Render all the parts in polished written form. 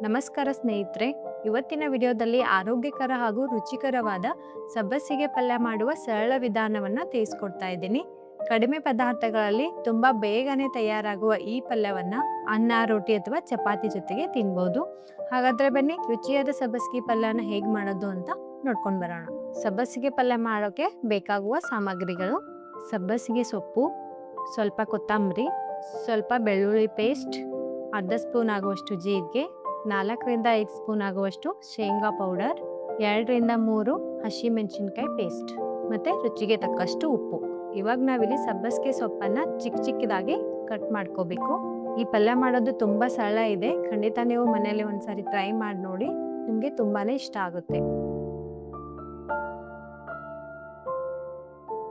ನಮಸ್ಕಾರ ಸ್ನೇಹಿತರೆ. ಇವತ್ತಿನ ವಿಡಿಯೋದಲ್ಲಿ ಆರೋಗ್ಯಕರ ಹಾಗೂ ರುಚಿಕರವಾದ ಸಬ್ಬಸಿಗೆ ಪಲ್ಯ ಮಾಡುವ ಸರಳ ವಿಧಾನವನ್ನು ತಿಳಿಸ್ಕೊಡ್ತಾ ಇದ್ದೀನಿ. ಕಡಿಮೆ ಪದಾರ್ಥಗಳಲ್ಲಿ ತುಂಬ ಬೇಗನೆ ತಯಾರಾಗುವ ಈ ಪಲ್ಯವನ್ನು ಅನ್ನ, ರೊಟ್ಟಿ ಅಥವಾ ಚಪಾತಿ ಜೊತೆಗೆ ತಿನ್ಬೋದು. ಹಾಗಾದರೆ ಬನ್ನಿ ರುಚಿಯಾದ ಸಬ್ಬಸಿಗೆ ಪಲ್ಯನ ಹೇಗೆ ಮಾಡೋದು ಅಂತ ನೋಡ್ಕೊಂಡು ಬರೋಣ. ಸಬ್ಬಸಿಗೆ ಪಲ್ಯ ಮಾಡೋಕ್ಕೆ ಬೇಕಾಗುವ ಸಾಮಗ್ರಿಗಳು: ಸಬ್ಬಸಿಗೆ ಸೊಪ್ಪು, ಸ್ವಲ್ಪ ಕೊತ್ತಂಬರಿ, ಸ್ವಲ್ಪ ಬೆಳ್ಳುಳ್ಳಿ ಪೇಸ್ಟ್, ಅರ್ಧ ಸ್ಪೂನ್ ಆಗುವಷ್ಟು ಜೀರಿಗೆ, 4-5 ಸ್ಪೂನ್ ಆಗುವಷ್ಟು ಶೇಂಗಾ ಪೌಡರ್, 2-3 ಹಸಿಮೆಣಸಿನ್ಕಾಯಿ ಪೇಸ್ಟ್ ಮತ್ತು ರುಚಿಗೆ ತಕ್ಕಷ್ಟು ಉಪ್ಪು. ಇವಾಗ ನಾವಿಲ್ಲಿ ಸಬ್ಬಸಿಗೆ ಸೊಪ್ಪನ್ನು ಚಿಕ್ಕ ಚಿಕ್ಕದಾಗಿ ಕಟ್ ಮಾಡ್ಕೋಬೇಕು. ಈ ಪಲ್ಯ ಮಾಡೋದು ತುಂಬ ಸರಳ ಇದೆ. ಖಂಡಿತ ನೀವು ಮನೆಯಲ್ಲಿ ಒಂದ್ಸಾರಿ ಟ್ರೈ ಮಾಡಿ ನೋಡಿ, ನಿಮಗೆ ತುಂಬಾ ಇಷ್ಟ ಆಗುತ್ತೆ.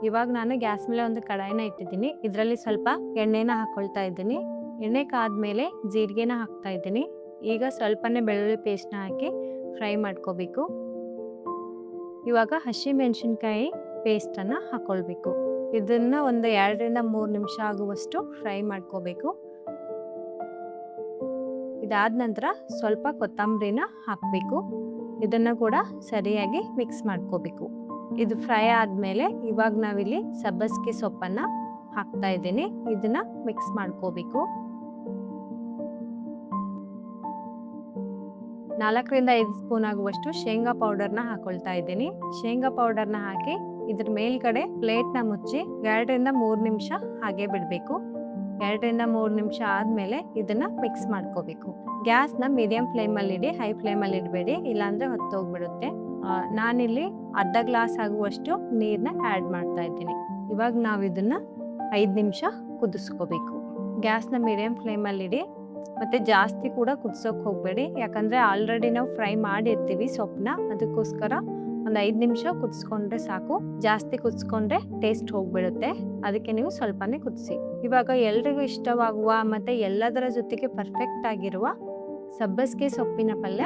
ಇವಾಗ ನಾನು ಗ್ಯಾಸ್ ಮೇಲೆ ಒಂದು ಕಡಾಯಿನ ಇಟ್ಟಿದ್ದೀನಿ. ಇದರಲ್ಲಿ ಸ್ವಲ್ಪ ಎಣ್ಣೆನ ಹಾಕೊಳ್ತಾ ಇದ್ದೀನಿ. ಎಣ್ಣೆ ಕಾದ್ಮೇಲೆ ಜೀರಿಗೆನ ಹಾಕ್ತಾ ಇದ್ದೀನಿ. ಈಗ ಸ್ವಲ್ಪನೇ ಬೆಳ್ಳುಳ್ಳಿ ಪೇಸ್ಟ್ನ ಹಾಕಿ ಫ್ರೈ ಮಾಡ್ಕೋಬೇಕು. ಇವಾಗ ಹಸಿಮೆಣಸಿನ್ಕಾಯಿ ಪೇಸ್ಟನ್ನು ಹಾಕ್ಕೊಳ್ಬೇಕು. ಇದನ್ನು ಒಂದು 2-3 ನಿಮಿಷ ಆಗುವಷ್ಟು ಫ್ರೈ ಮಾಡ್ಕೋಬೇಕು. ಇದಾದ ನಂತರ ಸ್ವಲ್ಪ ಕೊತ್ತಂಬರಿನ ಹಾಕಬೇಕು. ಇದನ್ನು ಕೂಡ ಸರಿಯಾಗಿ ಮಿಕ್ಸ್ ಮಾಡ್ಕೋಬೇಕು. ಇದು ಫ್ರೈ ಆದಮೇಲೆ ಇವಾಗ ನಾವಿಲ್ಲಿ ಸಬ್ಬಸಿಗೆ ಸೊಪ್ಪನ್ನು ಹಾಕ್ತಾ ಇದ್ದೀನಿ. ಇದನ್ನ ಮಿಕ್ಸ್ ಮಾಡ್ಕೋಬೇಕು. 4-5 ಸ್ಪೂನ್ ಆಗುವಷ್ಟು ಶೇಂಗಾ ಪೌಡರ್ನ ಹಾಕೊಳ್ತಾ ಇದ್ದೀನಿ. ಶೇಂಗಾ ಪೌಡರ್ನ ಹಾಕಿ ಇದ್ರ ಮೇಲ್ಗಡೆ ಪ್ಲೇಟ್ನ ಮುಚ್ಚಿ 2-3 ನಿಮಿಷ ಹಾಗೆ ಬಿಡಬೇಕು. 2-3 ನಿಮಿಷ ಆದಮೇಲೆ ಇದನ್ನ ಮಿಕ್ಸ್ ಮಾಡ್ಕೋಬೇಕು. ಗ್ಯಾಸ್ನ ಮೀಡಿಯಂ ಫ್ಲೇಮಲ್ಲಿ ಇಡಿ, ಹೈ ಫ್ಲೇಮಲ್ಲಿ ಇಡಬೇಡಿ, ಇಲ್ಲಾಂದರೆ ಹೊತ್ತೋಗ್ಬಿಡುತ್ತೆ. ನಾನಿಲ್ಲಿ ಅರ್ಧ ಗ್ಲಾಸ್ ಆಗುವಷ್ಟು ನೀರನ್ನ ಆ್ಯಡ್ ಮಾಡ್ತಾ ಇದ್ದೀನಿ. ಇವಾಗ ನಾವು ಇದನ್ನ 5 ನಿಮಿಷ ಕುದಿಸ್ಕೋಬೇಕು. ಗ್ಯಾಸ್ನ ಮೀಡಿಯಂ ಫ್ಲೇಮಲ್ಲಿಡಿ ಮತ್ತು ಜಾಸ್ತಿ ಕೂಡ ಕುದಿಸೋಕೆ ಹೋಗಬೇಡಿ, ಯಾಕಂದರೆ ಆಲ್ರೆಡಿ ನಾವು ಫ್ರೈ ಮಾಡಿರ್ತೀವಿ ಸೊಪ್ಪನ್ನ. ಅದಕ್ಕೋಸ್ಕರ ಒಂದು 5 ನಿಮಿಷ ಕುದಿಸ್ಕೊಂಡ್ರೆ ಸಾಕು. ಜಾಸ್ತಿ ಕುದಿಸ್ಕೊಂಡ್ರೆ ಟೇಸ್ಟ್ ಹೋಗ್ಬಿಡುತ್ತೆ. ಅದಕ್ಕೆ ನೀವು ಸ್ವಲ್ಪನೇ ಕುದಿಸಿ. ಇವಾಗ ಎಲ್ರಿಗೂ ಇಷ್ಟವಾಗುವ ಮತ್ತು ಎಲ್ಲದರ ಜೊತೆಗೆ ಪರ್ಫೆಕ್ಟ್ ಆಗಿರುವ ಸಬ್ಬಸಿಗೆ ಸೊಪ್ಪಿನ ಪಲ್ಯ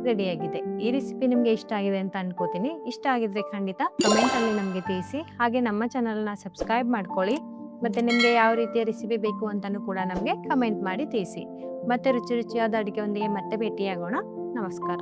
ರೆಡಿಯಾಗಿದೆ. ಈ ರೆಸಿಪಿ ನಿಮಗೆ ಇಷ್ಟ ಆಗಿದೆ ಅಂತ ಅನ್ಕೋತೀನಿ. ಇಷ್ಟ ಆಗಿದ್ರೆ ಖಂಡಿತ ಕಮೆಂಟಲ್ಲಿ ನಮಗೆ ತಿಳಿಸಿ. ಹಾಗೆ ನಮ್ಮ ಚಾನಲ್ನ ಸಬ್ಸ್ಕ್ರೈಬ್ ಮಾಡ್ಕೊಳ್ಳಿ. ಮತ್ತು ನಿಮಗೆ ಯಾವ ರೀತಿಯ ರೆಸಿಪಿ ಬೇಕು ಅಂತಲೂ ಕೂಡ ನಮಗೆ ಕಮೆಂಟ್ ಮಾಡಿ ತಿಳಿಸಿ. ಮತ್ತೆ ರುಚಿಯಾದ ಅಡುಗೆಯೊಂದಿಗೆ ಮತ್ತೆ ಭೇಟಿಯಾಗೋಣ. ನಮಸ್ಕಾರ.